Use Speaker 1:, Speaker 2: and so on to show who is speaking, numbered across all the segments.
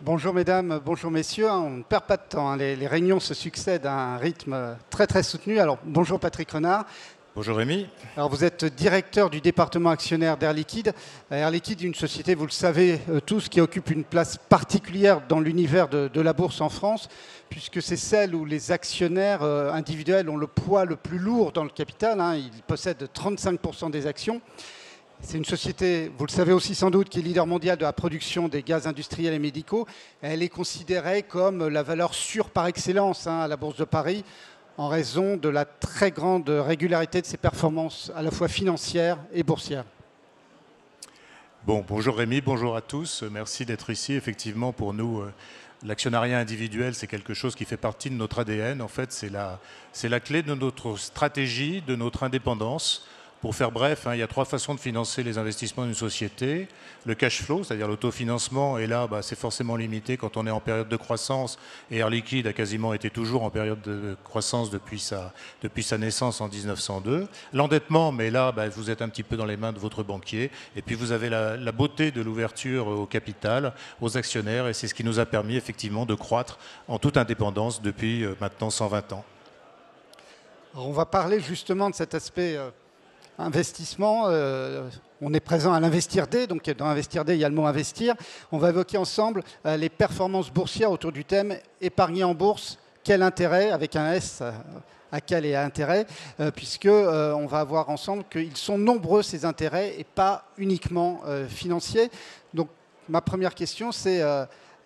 Speaker 1: Bonjour mesdames, bonjour messieurs. On ne perd pas de temps, les réunions se succèdent à un rythme très soutenu. Alors bonjour Patrick Renard.
Speaker 2: Bonjour Rémi.
Speaker 1: Alors vous êtes directeur du département actionnaire d'Air Liquide. Air Liquide, une société, vous le savez tous, qui occupe une place particulière dans l'univers de la bourse en France, puisque c'est celle où les actionnaires individuels ont le poids le plus lourd dans le capital. Ils possèdent 35% des actions. C'est une société, vous le savez aussi sans doute, qui est leader mondial de la production des gaz industriels et médicaux. Elle est considérée comme la valeur sûre par excellence à la Bourse de Paris, en raison de la très grande régularité de ses performances, à la fois financières et boursières.
Speaker 2: Bon, bonjour Rémi, bonjour à tous. Merci d'être ici. Effectivement, pour nous, l'actionnariat individuel, c'est quelque chose qui fait partie de notre ADN. En fait, c'est la clé de notre stratégie, de notre indépendance. Pour faire bref, il y a trois façons de financer les investissements d'une société. Le cash flow, c'est-à-dire l'autofinancement, et là, c'est forcément limité quand on est en période de croissance. Et Air Liquide a quasiment été toujours en période de croissance depuis sa naissance en 1902. L'endettement, mais là, vous êtes un petit peu dans les mains de votre banquier. Et puis, vous avez la beauté de l'ouverture au capital, aux actionnaires, et c'est ce qui nous a permis effectivement de croître en toute indépendance depuis maintenant 120 ans.
Speaker 1: Alors, on va parler justement de cet aspect investissement, on est présent à l'Investir Day, donc dans Investir Day, il y a le mot investir. On va évoquer ensemble les performances boursières autour du thème épargner en bourse, quel intérêt, avec un S à quel et à intérêt, puisque on va voir ensemble qu'ils sont nombreux ces intérêts et pas uniquement financiers. Donc ma première question, c'est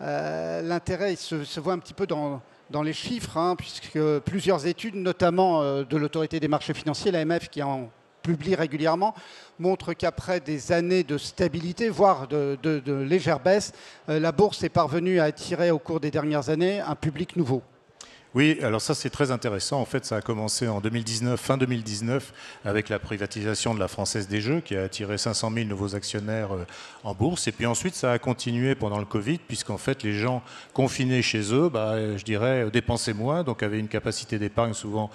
Speaker 1: l'intérêt, il se voit un petit peu dans les chiffres, puisque plusieurs études, notamment de l'autorité des marchés financiers, l'AMF, qui en publie régulièrement, montre qu'après des années de stabilité, voire de légère baisse, la bourse est parvenue à attirer au cours des dernières années un public nouveau.
Speaker 2: Oui, alors ça c'est très intéressant. En fait, ça a commencé en 2019, fin 2019, avec la privatisation de la Française des Jeux, qui a attiré 500 000 nouveaux actionnaires en bourse. Et puis ensuite, ça a continué pendant le Covid, puisqu'en fait, les gens confinés chez eux, je dirais, dépensaient moins, donc avaient une capacité d'épargne souvent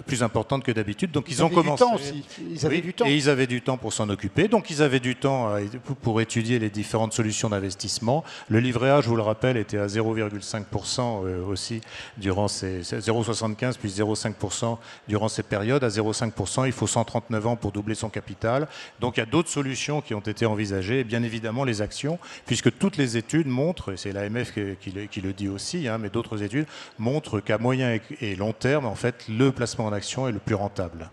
Speaker 2: plus importante que d'habitude. Donc ils ont commencé.
Speaker 1: Ils avaient du temps.
Speaker 2: Et ils avaient du temps pour s'en occuper. Donc ils avaient du temps pour étudier les différentes solutions d'investissement. Le livret A, je vous le rappelle, était à 0,5% aussi durant 0,75 plus 0,5% durant ces périodes. À 0,5%, il faut 139 ans pour doubler son capital. Donc il y a d'autres solutions qui ont été envisagées, et bien évidemment les actions, puisque toutes les études montrent, et c'est l'AMF qui le dit aussi, mais d'autres études montrent qu'à moyen et long terme, en fait, le placement en actions est le plus rentable.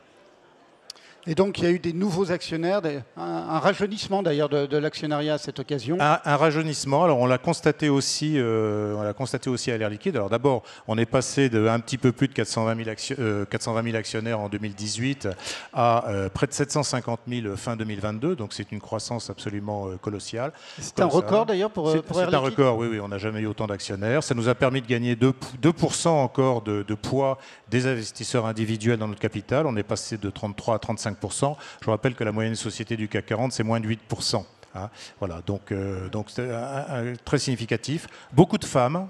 Speaker 1: Et donc, il y a eu des nouveaux actionnaires, un rajeunissement d'ailleurs de l'actionnariat à cette occasion.
Speaker 2: Un rajeunissement. Alors, on l'a constaté aussi à l'Air Liquide. Alors, d'abord, on est passé de un petit peu plus de 420 000 actionnaires en 2018 à près de 750 000 fin 2022. Donc, c'est une croissance absolument colossale.
Speaker 1: C'est un record d'ailleurs pour Air Liquide.
Speaker 2: C'est un record, oui. On n'a jamais eu autant d'actionnaires. Ça nous a permis de gagner 2% encore de poids des investisseurs individuels dans notre capital. On est passé de 33 à 35%. Je vous rappelle que la moyenne société du CAC 40, c'est moins de 8%. Voilà, donc c'est très significatif. Beaucoup de femmes,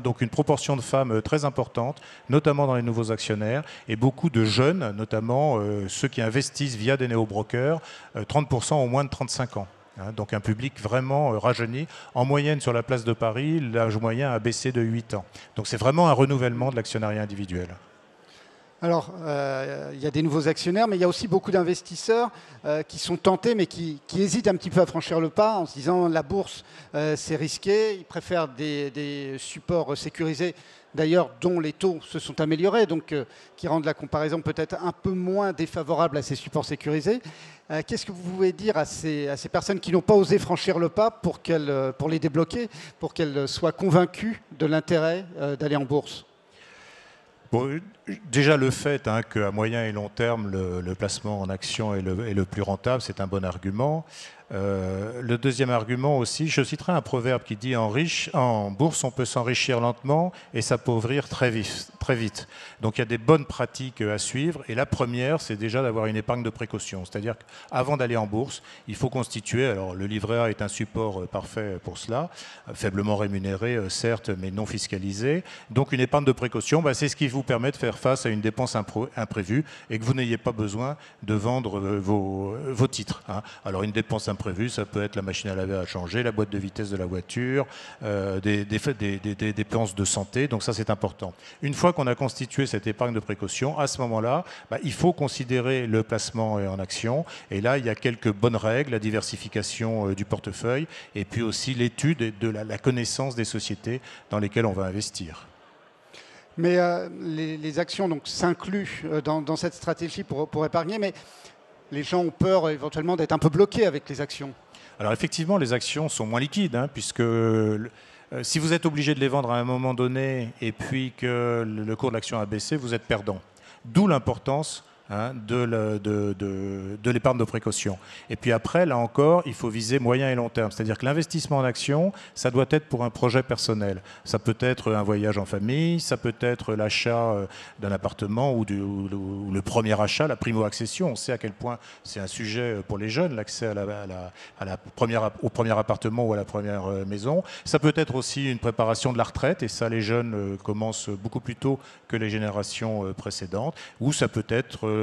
Speaker 2: donc une proportion de femmes très importante, notamment dans les nouveaux actionnaires, et beaucoup de jeunes, notamment ceux qui investissent via des néo-brokers, 30% ont moins de 35 ans. Donc un public vraiment rajeuni. En moyenne, sur la place de Paris, l'âge moyen a baissé de 8 ans. Donc c'est vraiment un renouvellement de l'actionnariat individuel.
Speaker 1: Alors, il y a des nouveaux actionnaires, mais il y a aussi beaucoup d'investisseurs qui sont tentés, mais qui hésitent un petit peu à franchir le pas en se disant la bourse, c'est risqué. Ils préfèrent des supports sécurisés, d'ailleurs, dont les taux se sont améliorés, donc qui rendent la comparaison peut-être un peu moins défavorable à ces supports sécurisés. Qu'est-ce que vous pouvez dire à ces personnes qui n'ont pas osé franchir le pas pour les débloquer, pour qu'elles soient convaincues de l'intérêt d'aller en bourse ?
Speaker 2: Bon, déjà le fait qu'à moyen et long terme, le placement en action est le plus rentable, c'est un bon argument. Le deuxième argument aussi, je citerai un proverbe qui dit en bourse, on peut s'enrichir lentement et s'appauvrir très vite. Donc il y a des bonnes pratiques à suivre. Et la première, c'est déjà d'avoir une épargne de précaution. C'est-à-dire qu'avant d'aller en bourse, il faut constituer, alors le livret A est un support parfait pour cela, faiblement rémunéré, certes, mais non fiscalisé. Donc une épargne de précaution, c'est ce qui vous permet de faire face à une dépense imprévue et que vous n'ayez pas besoin de vendre vos titres. Alors une dépense imprévue, imprévus, ça peut être la machine à laver à changer, la boîte de vitesse de la voiture, des dépenses de santé, donc ça c'est important. Une fois qu'on a constitué cette épargne de précaution, à ce moment-là, il faut considérer le placement en action, et là il y a quelques bonnes règles, la diversification du portefeuille, et puis aussi l'étude de la connaissance des sociétés dans lesquelles on va investir.
Speaker 1: Mais les actions s'incluent dans cette stratégie pour épargner, mais les gens ont peur éventuellement d'être un peu bloqués avec les actions.
Speaker 2: Alors effectivement, les actions sont moins liquides, puisque si vous êtes obligé de les vendre à un moment donné et puis que le cours de l'action a baissé, vous êtes perdant. D'où l'importance de l'épargne de précaution. Et puis après, là encore, il faut viser moyen et long terme. C'est-à-dire que l'investissement en action, ça doit être pour un projet personnel. Ça peut être un voyage en famille, ça peut être l'achat d'un appartement ou le premier achat, la primo-accession. On sait à quel point c'est un sujet pour les jeunes, l'accès au premier appartement ou à la première maison. Ça peut être aussi une préparation de la retraite, et ça, les jeunes commencent beaucoup plus tôt que les générations précédentes. Ou ça peut être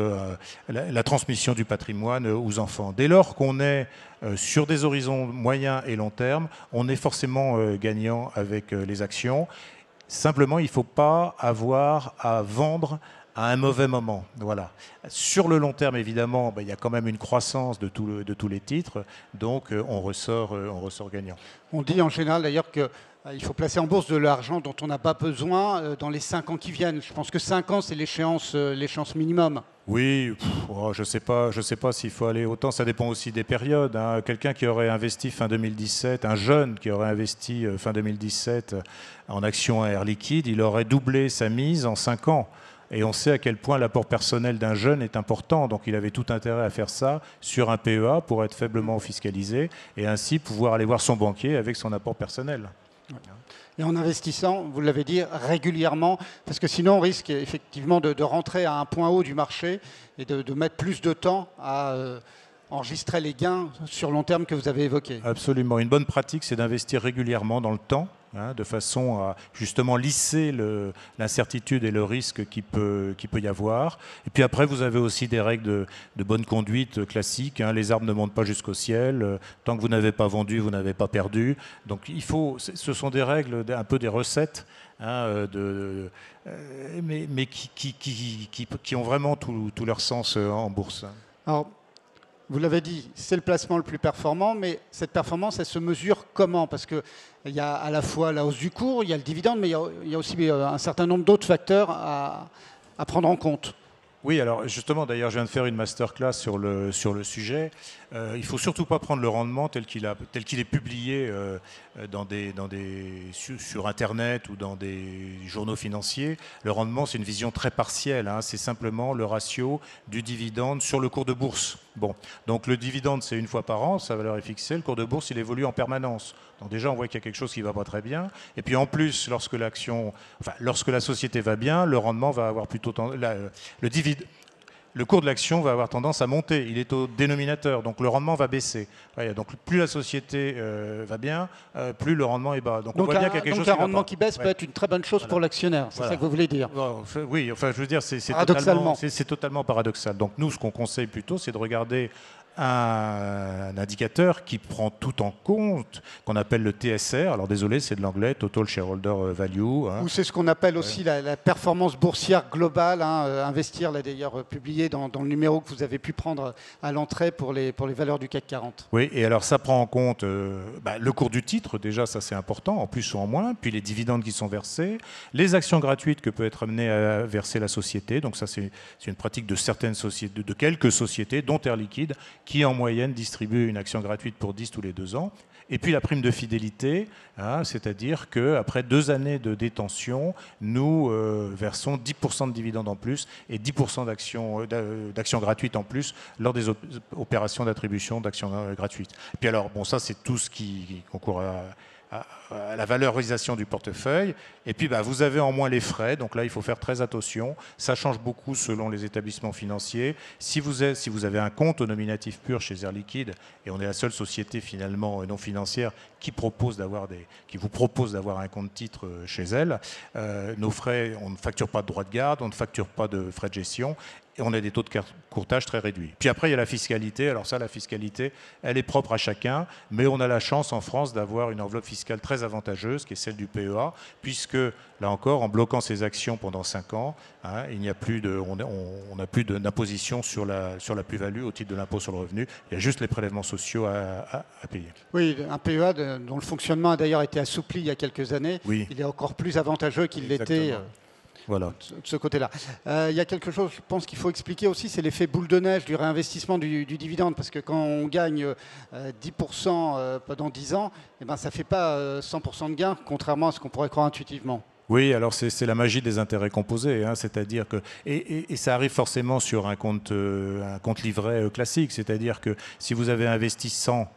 Speaker 2: la transmission du patrimoine aux enfants. Dès lors qu'on est sur des horizons moyens et long terme, on est forcément gagnant avec les actions. Simplement, il ne faut pas avoir à vendre à un mauvais moment. Voilà. Sur le long terme, évidemment, il y a quand même une croissance de tous les titres, donc on ressort gagnant.
Speaker 1: On dit en général d'ailleurs que il faut placer en bourse de l'argent dont on n'a pas besoin dans les 5 ans qui viennent. Je pense que 5 ans, c'est l'échéance minimum.
Speaker 2: Oui, je ne sais pas s'il faut aller autant. Ça dépend aussi des périodes. Quelqu'un qui aurait investi fin 2017, un jeune qui aurait investi fin 2017 en actions à Air Liquide, il aurait doublé sa mise en 5 ans. Et on sait à quel point l'apport personnel d'un jeune est important. Donc il avait tout intérêt à faire ça sur un PEA pour être faiblement fiscalisé et ainsi pouvoir aller voir son banquier avec son apport personnel.
Speaker 1: Et en investissant, vous l'avez dit, régulièrement, parce que sinon on risque effectivement de rentrer à un point haut du marché et de mettre plus de temps à enregistrer les gains sur long terme que vous avez évoqués.
Speaker 2: Absolument. Une bonne pratique, c'est d'investir régulièrement dans le temps, de façon à justement lisser l'incertitude et le risque qu'il peut y avoir. Et puis après, vous avez aussi des règles de bonne conduite classiques. Les arbres ne montent pas jusqu'au ciel. Tant que vous n'avez pas vendu, vous n'avez pas perdu. Donc ce sont des règles, un peu des recettes, mais qui ont vraiment tout leur sens en bourse.
Speaker 1: Alors, vous l'avez dit, c'est le placement le plus performant, mais cette performance, elle se mesure comment? Parce qu'il y a à la fois la hausse du cours, il y a le dividende, mais il y a aussi un certain nombre d'autres facteurs à prendre en compte.
Speaker 2: Oui, alors justement, d'ailleurs, je viens de faire une masterclass sur le sujet. Il ne faut surtout pas prendre le rendement tel qu'il est publié sur Internet ou dans des journaux financiers. Le rendement, c'est une vision très partielle. C'est simplement le ratio du dividende sur le cours de bourse. Bon, donc le dividende, c'est une fois par an, sa valeur est fixée. Le cours de bourse, il évolue en permanence. Donc déjà, on voit qu'il y a quelque chose qui ne va pas très bien. Et puis en plus, lorsque la société va bien, le rendement va avoir plutôt le cours de l'action va avoir tendance à monter. Il est au dénominateur, donc le rendement va baisser. Donc plus la société va bien, plus le rendement est bas. Donc on voit bien qu'il y a quelque chose
Speaker 1: un rendement qui baisse peut être une très bonne chose pour l'actionnaire. C'est ça que vous voulez dire?
Speaker 2: Oui, enfin je veux dire, c'est totalement paradoxal. Donc nous, ce qu'on conseille plutôt, c'est de regarder un indicateur qui prend tout en compte, qu'on appelle le TSR. Alors désolé, c'est de l'anglais, Total Shareholder Value.
Speaker 1: Ou c'est ce qu'on appelle aussi la performance boursière globale. Investir, l'a d'ailleurs publié dans le numéro que vous avez pu prendre à l'entrée pour les valeurs du CAC 40.
Speaker 2: Oui, et alors ça prend en compte le cours du titre, déjà ça c'est important, en plus ou en moins, puis les dividendes qui sont versés, les actions gratuites que peut être amenée à verser la société. Donc ça c'est une pratique de certaines sociétés, de quelques sociétés, dont Air Liquide, qui en moyenne distribue une action gratuite pour 10 tous les 2 ans. Et puis la prime de fidélité, c'est-à-dire qu'après 2 années de détention, nous versons 10% de dividendes en plus et 10% d'actions gratuites en plus lors des opérations d'attribution d'actions gratuites. Et puis alors, bon, ça c'est tout ce qui concourt à la valorisation du portefeuille. Et puis vous avez en moins les frais, donc là il faut faire très attention. Ça change beaucoup selon les établissements financiers. Si vous avez un compte au nominatif pur chez Air Liquide, et on est la seule société finalement non financière qui vous propose d'avoir un compte titre chez elle. Nos frais, on ne facture pas de droits de garde, on ne facture pas de frais de gestion, et on a des taux de courtage très réduits. Puis après, il y a la fiscalité. Alors ça, la fiscalité, elle est propre à chacun, mais on a la chance en France d'avoir une enveloppe fiscale très avantageuse, qui est celle du PEA, puisque, là encore, en bloquant ces actions pendant 5 ans, hein, il n'y a plus on n'a plus d'imposition sur la plus-value au titre de l'impôt sur le revenu. Il y a juste les prélèvements sociaux à payer.
Speaker 1: Oui, un PEA dont le fonctionnement a d'ailleurs été assoupli il y a quelques années.
Speaker 2: Oui.
Speaker 1: Il est encore plus avantageux qu'il l'était. Voilà. De ce côté-là. Il y a quelque chose, je pense qu'il faut expliquer aussi, c'est l'effet boule de neige du réinvestissement du dividende. Parce que quand on gagne 10% pendant 10 ans, eh ben, ça ne fait pas 100% de gain, contrairement à ce qu'on pourrait croire intuitivement.
Speaker 2: Oui, alors c'est la magie des intérêts composés, hein, c'est-à-dire que et ça arrive forcément sur un compte livret classique, c'est-à-dire que si vous avez investi 100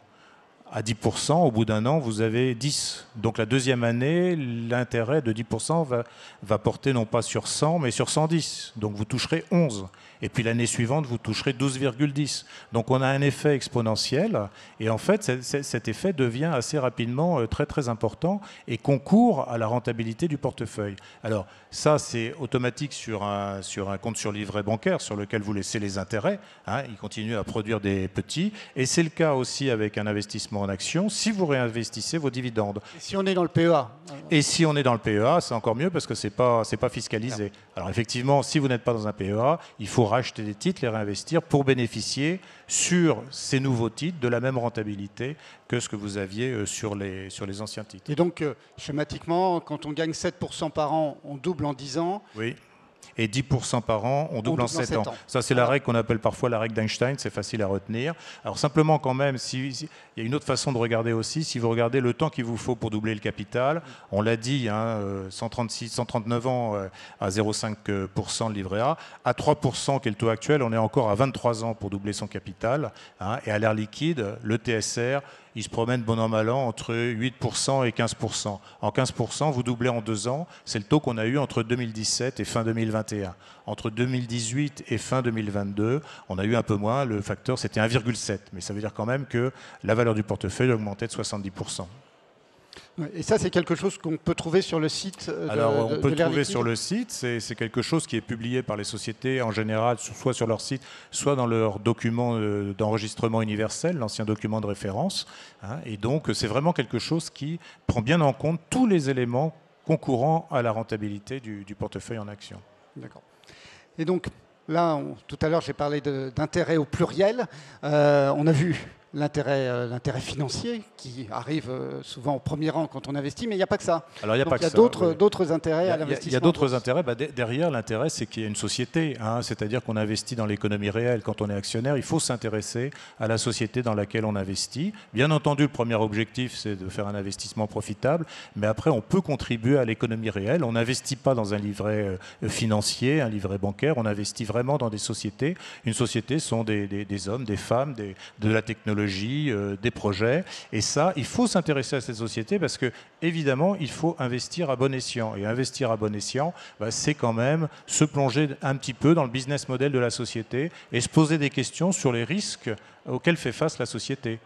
Speaker 2: à 10%, au bout d'un an, vous avez 10. Donc la deuxième année, l'intérêt de 10% va porter non pas sur 100, mais sur 110. Donc vous toucherez 11. Et puis l'année suivante, vous toucherez 12,10. Donc on a un effet exponentiel. Et en fait, cet effet devient assez rapidement très très important et concourt à la rentabilité du portefeuille. Alors ça, c'est automatique sur un compte sur livret bancaire sur lequel vous laissez les intérêts. Hein, il continue à produire des petits. Et c'est le cas aussi avec un investissement en actions, si vous réinvestissez vos dividendes.
Speaker 1: Et si on est dans le PEA?
Speaker 2: Et si on est dans le PEA, c'est encore mieux parce que c'est pas fiscalisé. Alors effectivement, si vous n'êtes pas dans un PEA, il faut racheter des titres, les réinvestir pour bénéficier sur ces nouveaux titres de la même rentabilité que ce que vous aviez sur les anciens titres.
Speaker 1: Et donc, schématiquement, quand on gagne 7% par an, on double en 10 ans.
Speaker 2: Oui. Et 10% par an, on double en 7 ans. Ça, c'est la règle qu'on appelle parfois la règle d'Einstein, c'est facile à retenir. Alors simplement quand même, il y a une autre façon de regarder aussi, si vous regardez le temps qu'il vous faut pour doubler le capital, on l'a dit, hein, 139 ans à 0,5% de livret A, à 3% qui est le taux actuel, on est encore à 23 ans pour doubler son capital, hein, et à l'air liquide, le TSR, il se promène bon an mal an entre 8% et 15%. En 15%, vous doublez en 2 ans. C'est le taux qu'on a eu entre 2017 et fin 2021. Entre 2018 et fin 2022, on a eu un peu moins. Le facteur, c'était 1,7. Mais ça veut dire quand même que la valeur du portefeuille augmentait de 70%.
Speaker 1: Et ça, c'est quelque chose qu'on peut trouver sur le site
Speaker 2: Alors, on peut le trouver sur le site. C'est quelque chose qui est publié par les sociétés en général, soit sur leur site, soit dans leur document d'enregistrement universel, l'ancien document de référence. Hein, et donc, c'est vraiment quelque chose qui prend bien en compte tous les éléments concourant à la rentabilité du portefeuille en actions.
Speaker 1: D'accord. Et donc, là, tout à l'heure, j'ai parlé d'intérêt au pluriel. On a vu l'intérêt financier qui arrive souvent au premier rang quand on investit, mais il n'y a pas que ça.
Speaker 2: Alors, il y a
Speaker 1: d'autres intérêts à l'investissement.
Speaker 2: Il y a d'autres intérêts. Derrière, l'intérêt, c'est qu'il y a une société. Hein, c'est-à-dire qu'on investit dans l'économie réelle. Quand on est actionnaire, il faut s'intéresser à la société dans laquelle on investit. Bien entendu, le premier objectif, c'est de faire un investissement profitable. Mais après, on peut contribuer à l'économie réelle. On n'investit pas dans un livret financier, un livret bancaire. On investit vraiment dans des sociétés. Une société sont des hommes, des femmes, de la technologie, des projets. Et ça, il faut s'intéresser à cette société parce que, évidemment, il faut investir à bon escient. Et investir à bon escient, c'est quand même se plonger un petit peu dans le business model de la société et se poser des questions sur les risques auxquels fait face la société.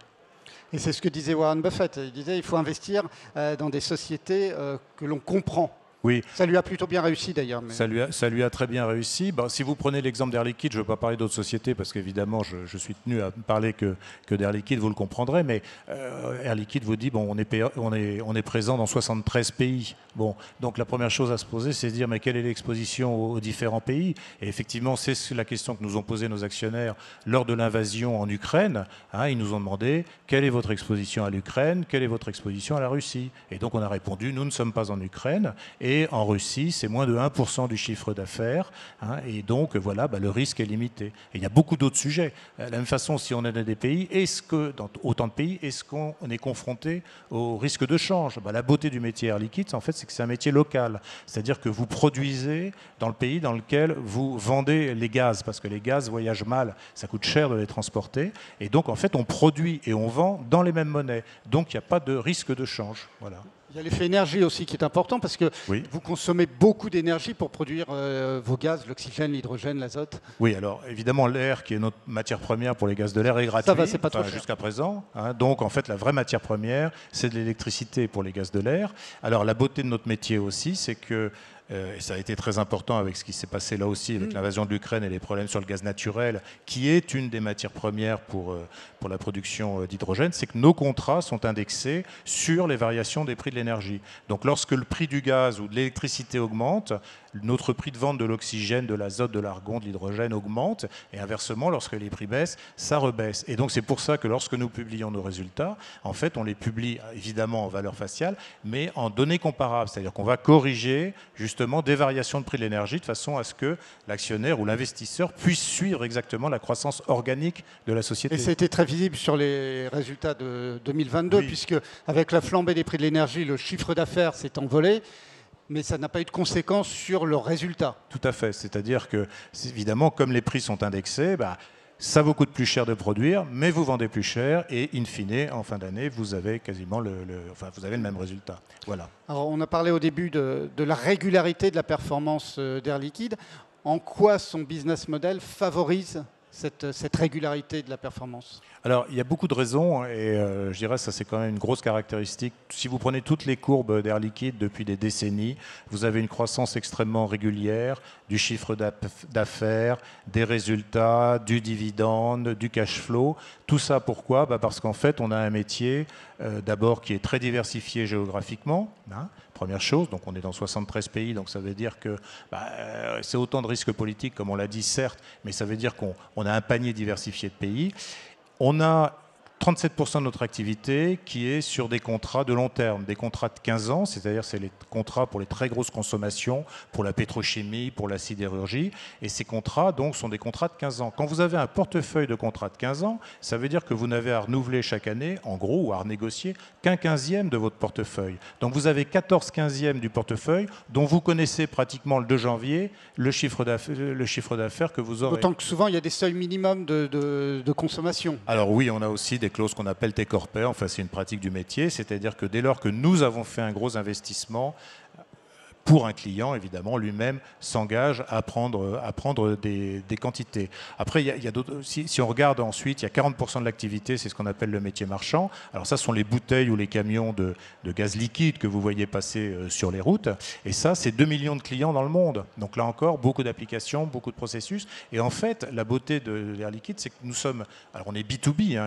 Speaker 1: Et c'est ce que disait Warren Buffett. Il disait qu'il faut investir dans des sociétés que l'on comprend.
Speaker 2: Oui.
Speaker 1: Ça lui a plutôt bien réussi d'ailleurs. Mais...
Speaker 2: Ça lui a très bien réussi. Bon, si vous prenez l'exemple d'Air Liquide, je ne veux pas parler d'autres sociétés parce qu'évidemment je suis tenu à parler que d'Air Liquide, vous le comprendrez, mais Air Liquide vous dit bon, on est présent dans 73 pays. Bon, donc la première chose à se poser, c'est de dire mais quelle est l'exposition aux différents pays? Et effectivement, c'est la question que nous ont posée nos actionnaires lors de l'invasion en Ukraine. Hein, ils nous ont demandé quelle est votre exposition à l'Ukraine, quelle est votre exposition à la Russie? Et donc on a répondu nous ne sommes pas en Ukraine. Et en Russie, c'est moins de 1% du chiffre d'affaires. Hein, et donc, voilà, le risque est limité. Et il y a beaucoup d'autres sujets. De la même façon, si on est dans des pays, dans autant de pays, est-ce qu'on est confronté au risque de change? La beauté du métier Air Liquide, en fait, c'est que c'est un métier local. C'est-à-dire que vous produisez dans le pays dans lequel vous vendez les gaz, parce que les gaz voyagent mal, ça coûte cher de les transporter. Et donc, en fait, on produit et on vend dans les mêmes monnaies. Donc, il n'y a pas de risque de change. Voilà.
Speaker 1: Il y a l'effet énergie aussi qui est important parce que
Speaker 2: Oui.
Speaker 1: vous consommez beaucoup d'énergie pour produire vos gaz, l'oxygène, l'hydrogène, l'azote.
Speaker 2: Oui, alors évidemment, l'air, qui est notre matière première pour les gaz de l'air, est gratuit.
Speaker 1: Ça va, c'est pas trop cher.
Speaker 2: Jusqu'à présent. Hein. Donc, en fait, la vraie matière première, c'est de l'électricité pour les gaz de l'air. Alors, la beauté de notre métier aussi, c'est que, et ça a été très important avec ce qui s'est passé là aussi, avec l'invasion de l'Ukraine et les problèmes sur le gaz naturel, qui est une des matières premières pour la production d'hydrogène, c'est que nos contrats sont indexés sur les variations des prix de l'énergie. Donc, lorsque le prix du gaz ou de l'électricité augmente, notre prix de vente de l'oxygène, de l'azote, de l'argon, de l'hydrogène augmente, et inversement, lorsque les prix baissent, ça rebaisse. Et donc c'est pour ça que lorsque nous publions nos résultats, en fait, on les publie évidemment en valeur faciale, mais en données comparables, c'est-à-dire qu'on va corriger justement des variations de prix de l'énergie de façon à ce que l'actionnaire ou l'investisseur puisse suivre exactement la croissance organique de la société.
Speaker 1: Et ça a été très visible sur les résultats de 2022, oui. Puisque avec la flambée des prix de l'énergie, le chiffre d'affaires s'est envolé. Mais ça n'a pas eu de conséquences sur le résultat.
Speaker 2: Tout à fait. C'est-à-dire que, évidemment, comme les prix sont indexés, ça vous coûte plus cher de produire, mais vous vendez plus cher et, in fine, en fin d'année, vous avez quasiment vous avez le même résultat. Voilà.
Speaker 1: Alors, on a parlé au début de la régularité de la performance d'Air Liquide. En quoi son business model favorise cette régularité de la performance?
Speaker 2: Alors, il y a beaucoup de raisons et je dirais que ça, c'est quand même une grosse caractéristique. Si vous prenez toutes les courbes d'Air Liquide depuis des décennies, vous avez une croissance extrêmement régulière du chiffre d'affaires, des résultats, du dividende, du cash flow. Tout ça, pourquoi? Parce qu'en fait, on a un métier d'abord qui est très diversifié géographiquement. Hein. Première chose, donc on est dans 73 pays, donc ça veut dire que c'est autant de risques politiques, comme on l'a dit, certes, mais ça veut dire qu'on a un panier diversifié de pays. On a 37% de notre activité qui est sur des contrats de long terme, des contrats de 15 ans, c'est-à-dire c'est les contrats pour les très grosses consommations, pour la pétrochimie, pour la sidérurgie, et ces contrats donc sont des contrats de 15 ans. Quand vous avez un portefeuille de contrats de 15 ans, ça veut dire que vous n'avez à renouveler chaque année, en gros, ou à renégocier, qu'un 15e de votre portefeuille. Donc vous avez 14 15e du portefeuille dont vous connaissez pratiquement le 2 janvier le chiffre d'affaires que vous aurez.
Speaker 1: D'autant que souvent il y a des seuils minimums de consommation.
Speaker 2: Alors oui, on a aussi des clauses qu'on appelle take or pay, enfin c'est une pratique du métier, c'est-à-dire que dès lors que nous avons fait un gros investissement, pour un client, évidemment, lui-même s'engage à prendre des quantités. Après, il y a d'autres. Si on regarde ensuite, il y a 40% de l'activité, c'est ce qu'on appelle le métier marchand. Alors ça, ce sont les bouteilles ou les camions de gaz liquide que vous voyez passer sur les routes. Et ça, c'est 2 millions de clients dans le monde. Donc là encore, beaucoup d'applications, beaucoup de processus. Et en fait, la beauté de l'Air Liquide, c'est que nous sommes... Alors on est B2B,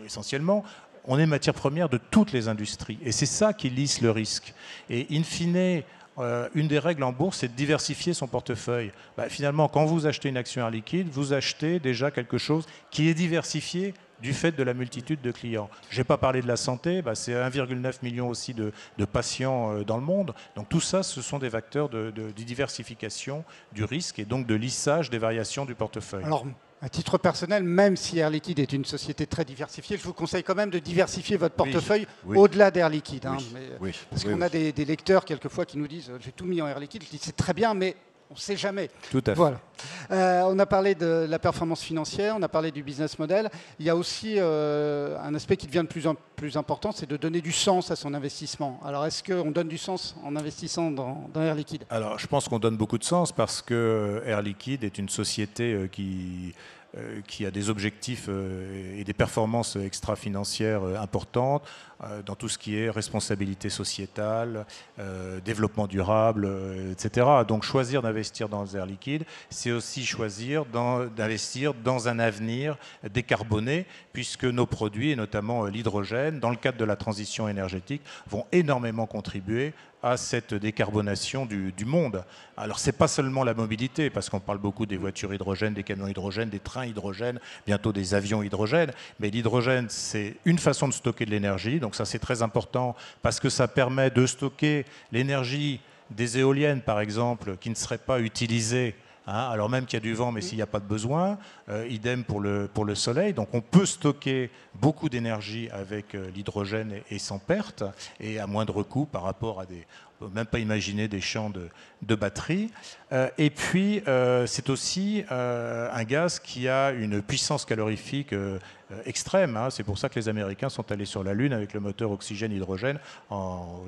Speaker 2: essentiellement. On est matière première de toutes les industries. Et c'est ça qui lisse le risque. Et in fine, une des règles en bourse, c'est de diversifier son portefeuille. Finalement, quand vous achetez une action Air Liquide, vous achetez déjà quelque chose qui est diversifié du fait de la multitude de clients. Je n'ai pas parlé de la santé, c'est 1,9 million aussi de patients dans le monde. Donc tout ça, ce sont des facteurs de diversification du risque et donc de lissage des variations du portefeuille.
Speaker 1: Alors, à titre personnel, même si Air Liquide est une société très diversifiée, je vous conseille quand même de diversifier votre portefeuille au-delà d'Air Liquide. Hein, parce qu'on a des lecteurs quelquefois qui nous disent « j'ai tout mis en Air Liquide », je dis « c'est très bien, mais on ne sait jamais ».
Speaker 2: Tout à fait.
Speaker 1: Voilà. On a parlé de la performance financière, on a parlé du business model. Il y a aussi un aspect qui devient de plus en plus important, c'est de donner du sens à son investissement. Alors, est-ce qu'on donne du sens en investissant dans Air Liquide?
Speaker 2: Alors, je pense qu'on donne beaucoup de sens parce que Air Liquide est une société qui a des objectifs et des performances extra-financières importantes dans tout ce qui est responsabilité sociétale, développement durable, etc. Donc choisir d'investir dans Air Liquide, c'est aussi choisir d'investir dans un avenir décarboné, puisque nos produits, et notamment l'hydrogène, dans le cadre de la transition énergétique, vont énormément contribuer à cette décarbonation du monde. Alors, ce n'est pas seulement la mobilité, parce qu'on parle beaucoup des voitures hydrogènes, des camions hydrogènes, des trains hydrogènes, bientôt des avions hydrogènes, mais l'hydrogène, c'est une façon de stocker de l'énergie, donc ça, c'est très important, parce que ça permet de stocker l'énergie des éoliennes, par exemple, qui ne seraient pas utilisées, alors même qu'il y a du vent, mais s'il n'y a pas de besoin, idem pour le soleil. Donc on peut stocker beaucoup d'énergie avec l'hydrogène et sans perte, et à moindre coût par rapport à On ne peut même pas imaginer des champs de batteries. Et puis, c'est aussi un gaz qui a une puissance calorifique extrême. Hein. C'est pour ça que les Américains sont allés sur la Lune avec le moteur oxygène-hydrogène en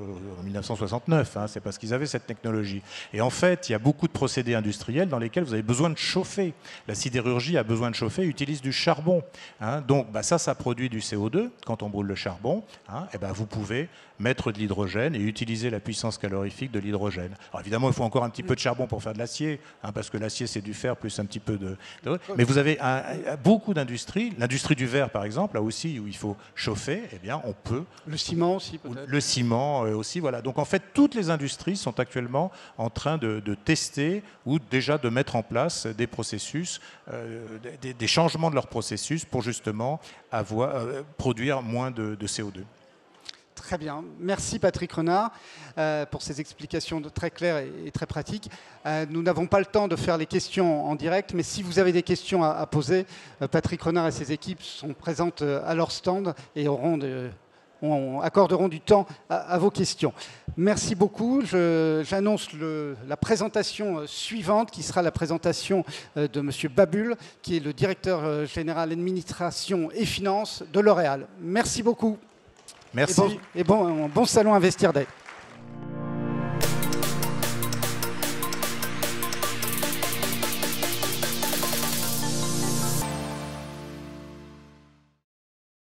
Speaker 2: 1969. Hein. C'est parce qu'ils avaient cette technologie. Et en fait, il y a beaucoup de procédés industriels dans lesquels vous avez besoin de chauffer. La sidérurgie a besoin de chauffer, utilise du charbon. Hein. Donc, ça produit du CO2 quand on brûle le charbon. Hein. Et vous pouvez mettre de l'hydrogène et utiliser la puissance calorifique de l'hydrogène. Alors évidemment, il faut encore un petit peu de charbon pour faire de l'acier, hein, parce que l'acier, c'est du fer plus un petit peu de... Mais vous avez beaucoup d'industries. L'industrie du verre, par exemple, là aussi, où il faut chauffer, eh bien, on peut...
Speaker 1: Le ciment aussi, peut-être.
Speaker 2: Le ciment aussi, voilà. Donc en fait, toutes les industries sont actuellement en train de tester ou déjà de mettre en place des processus, des changements de leurs processus pour justement produire moins de CO2.
Speaker 1: Très bien. Merci Patrick Renard pour ces explications très claires et très pratiques. Nous n'avons pas le temps de faire les questions en direct, mais si vous avez des questions à poser, Patrick Renard et ses équipes sont présentes à leur stand et accorderont du temps à vos questions. Merci beaucoup. J'annonce la présentation suivante, qui sera la présentation de M. Babul, qui est le directeur général administration et finances de L'Oréal. Merci beaucoup.
Speaker 2: Merci.
Speaker 1: Et bon salon Investir Day.